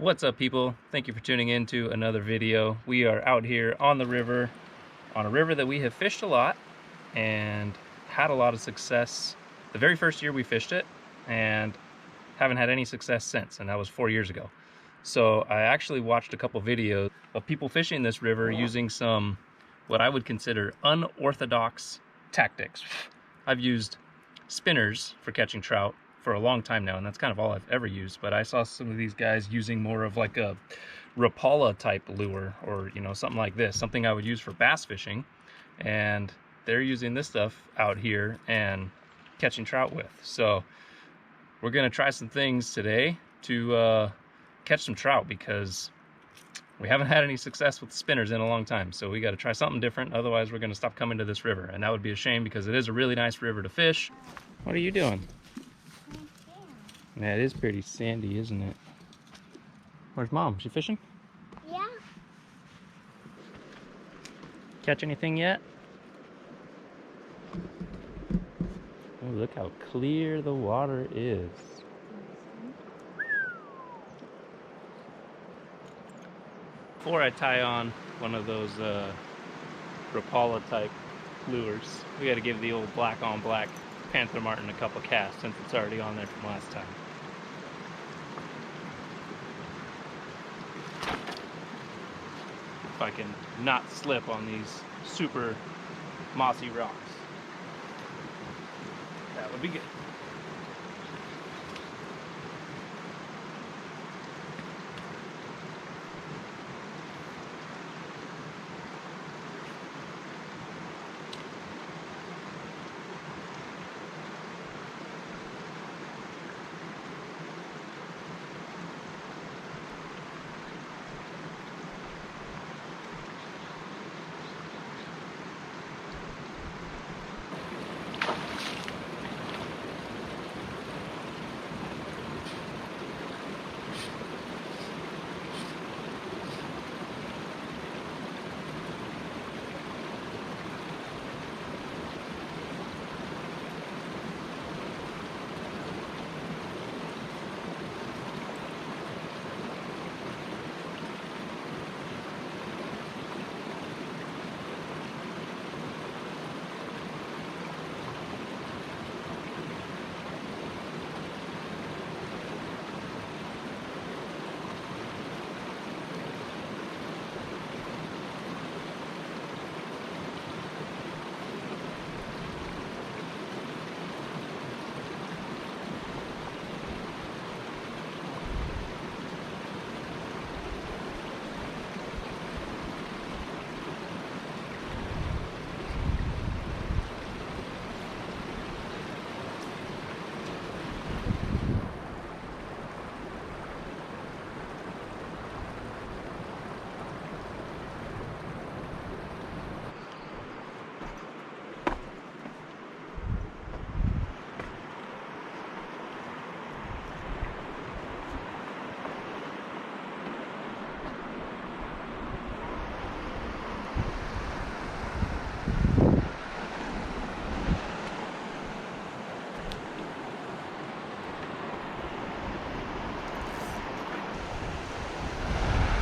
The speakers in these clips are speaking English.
What's up, people? Thank you for tuning in to another video. We are out here on the river, on a river that we have fished a lot and had a lot of success the very first year we fished it, and haven't had any success since, and that was 4 years ago. So I actually watched a couple videos of people fishing this river using some what I would consider unorthodox tactics. I've used spinners for catching trout for a long time now, and that's kind of all I've ever used, but I saw some of these guys using more of like a Rapala type lure, or something like this, something I would use for bass fishing, and they're using this stuff out here and catching trout with. So we're gonna try some things today to catch some trout, because we haven't had any success with spinners in a long time. So we got to try something different, otherwise we're gonna stop coming to this river, and that would be a shame because it is a really nice river to fish. What are you doing? Yeah, it is pretty sandy, isn't it? Where's Mom? She fishing? Yeah. Catch anything yet? Oh, look how clear the water is. Before I tie on one of those Rapala type lures, we got to give the old black on black Panther Martin a couple casts, since it's already on there from last time. If I can not slip on these super mossy rocks, that would be good.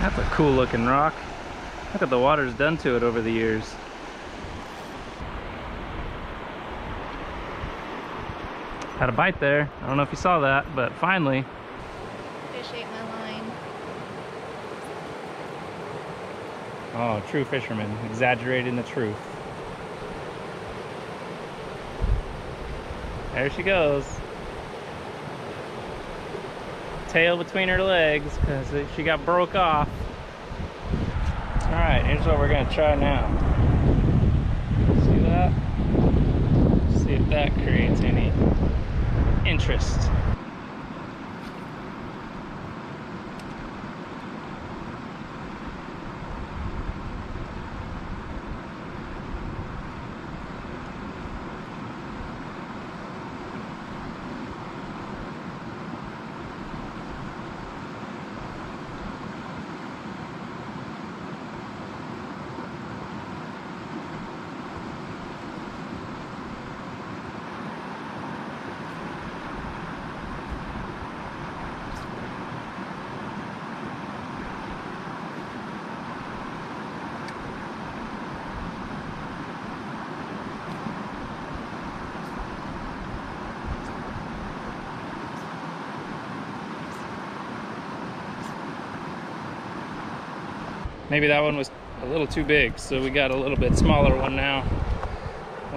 That's a cool looking rock. Look what the water's done to it over the years. Had a bite there. I don't know if you saw that, but finally. Fish ate my line. Oh, true fisherman, exaggerating the truth. There she goes. Tail between her legs, because she got broke off. Alright, here's what we're going to try now. See that? See if that creates any interest. Maybe that one was a little too big, so we got a little bit smaller one now.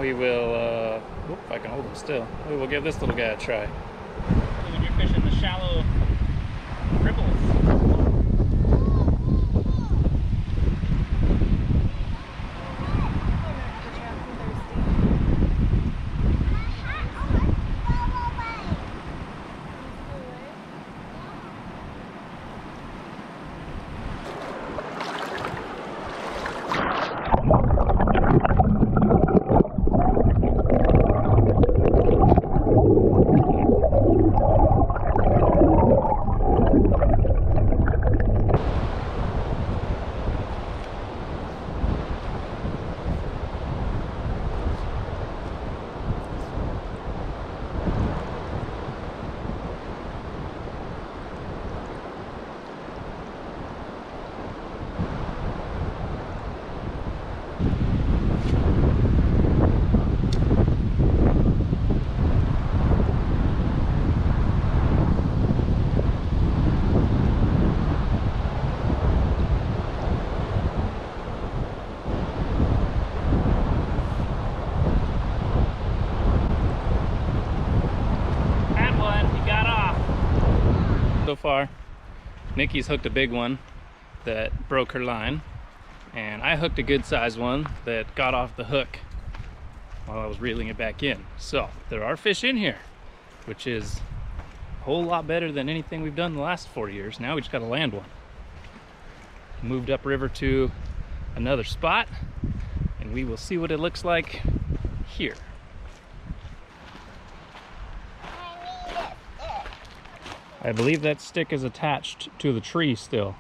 We will, whoop, if I can hold him still, we will give this little guy a try. When you're fishing the shallow ripples. So far, Nikki's hooked a big one that broke her line, and I hooked a good sized one that got off the hook while I was reeling it back in. So there are fish in here, which is a whole lot better than anything we've done the last 4 years. Now we just got to land one. Moved upriver to another spot, and we will see what it looks like here. I believe that stick is attached to the tree still.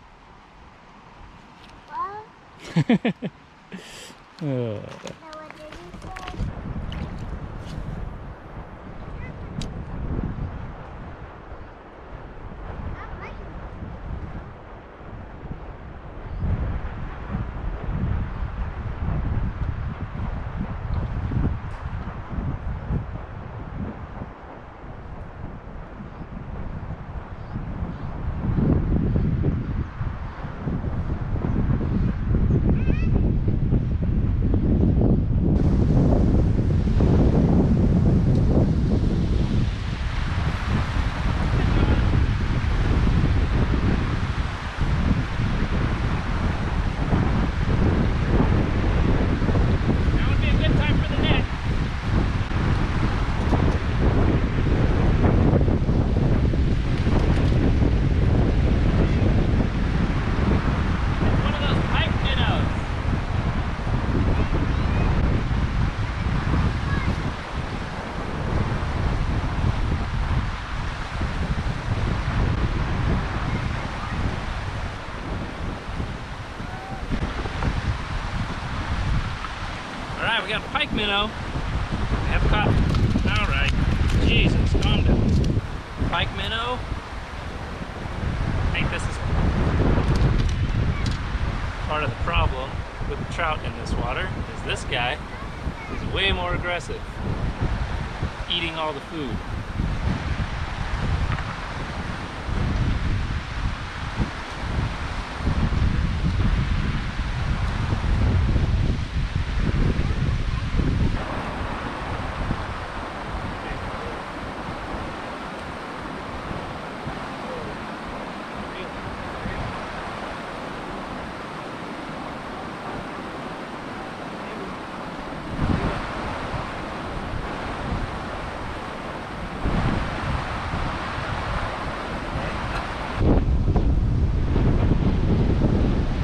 Alright, we got a pike minnow. We have caught. Alright. Jesus, calm down. Pike minnow. I think this is part of the problem with the trout in this water, is this guy is way more aggressive, eating all the food.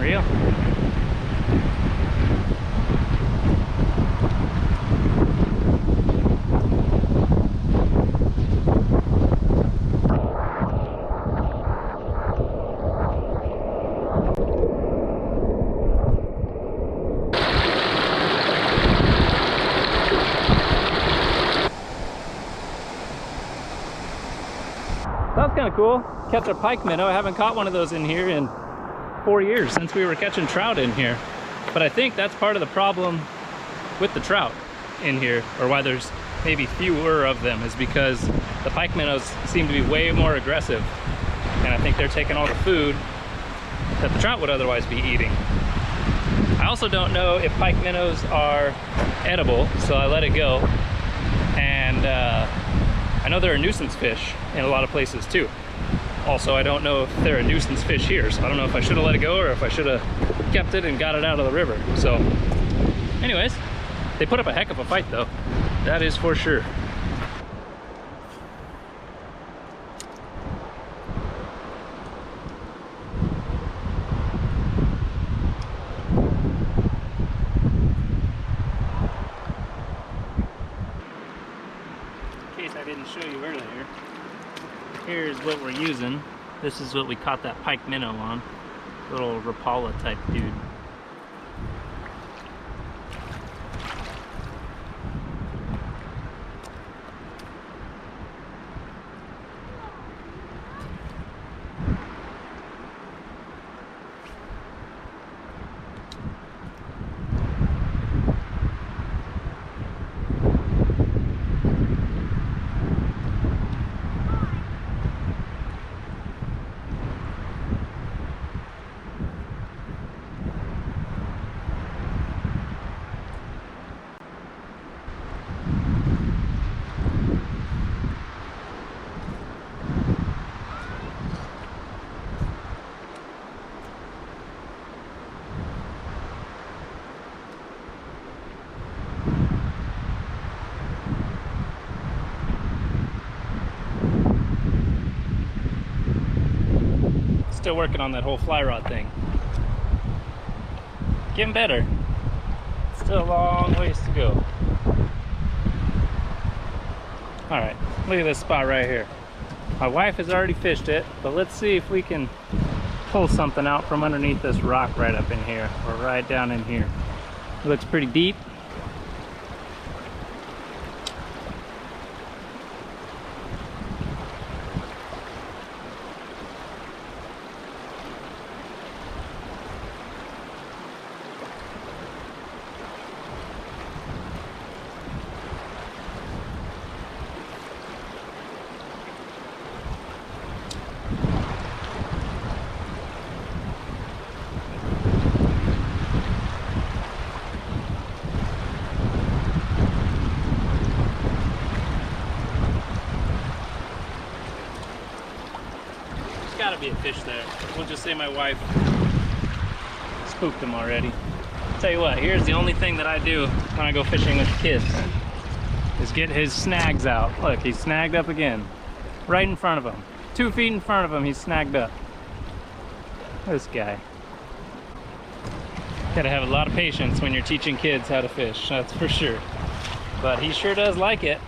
Real? That's kind of cool. Catch a pike minnow. I haven't caught one of those in here in 4 years since we were catching trout in here. But I think that's part of the problem with the trout in here, or why there's maybe fewer of them, is because the pike minnows seem to be way more aggressive. And I think they're taking all the food that the trout would otherwise be eating. I also don't know if pike minnows are edible, so I let it go. And I know they're a nuisance fish in a lot of places too. Also, I don't know if they're a nuisance fish here, so I don't know if I should have let it go or if I should have kept it and got it out of the river. So anyways, they put up a heck of a fight though. That is for sure. In case I didn't show you earlier, here's what we're using. This is what we caught that pike minnow on. Little Rapala type dude. Still working on that whole fly rod thing. Getting better. Still a long ways to go. Alright, look at this spot right here. My wife has already fished it, but let's see if we can pull something out from underneath this rock right up in here, or right down in here. It looks pretty deep. Gotta be a fish there. We'll just say my wife spooked him already. Tell you what, here's the only thing that I do when I go fishing with the kids is get his snags out. Look, he's snagged up again. Right in front of him. 2 feet in front of him, he's snagged up. This guy. Gotta have a lot of patience when you're teaching kids how to fish, that's for sure. But he sure does like it,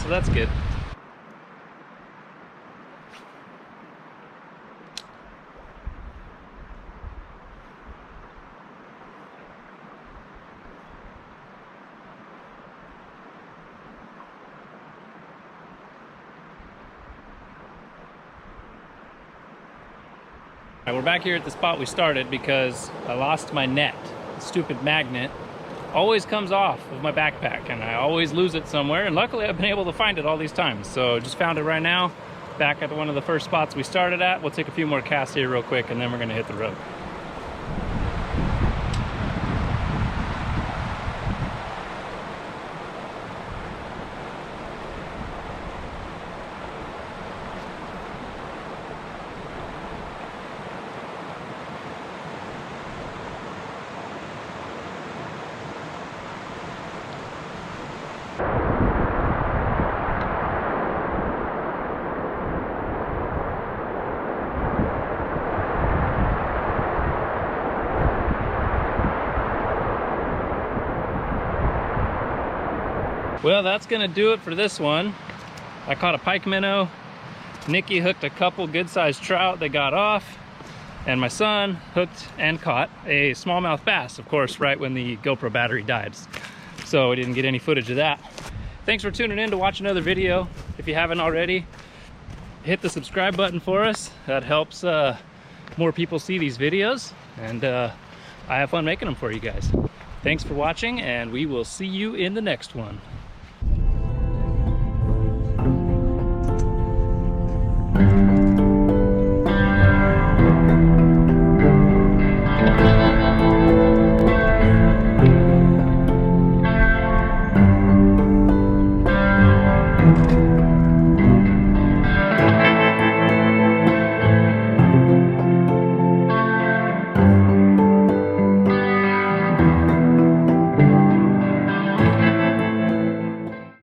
so that's good. All right, we're back here at the spot we started because I lost my net. The stupid magnet always comes off of my backpack and I always lose it somewhere, and luckily I've been able to find it all these times. So just found it right now, back at one of the first spots we started at. We'll take a few more casts here real quick and then we're gonna hit the road. Well, that's gonna do it for this one. I caught a pike minnow. Nikki hooked a couple good-sized trout that got off, and my son hooked and caught a smallmouth bass, of course, right when the GoPro battery died. So we didn't get any footage of that. Thanks for tuning in to watch another video. If you haven't already, hit the subscribe button for us. That helps more people see these videos, and I have fun making them for you guys. Thanks for watching, and we will see you in the next one.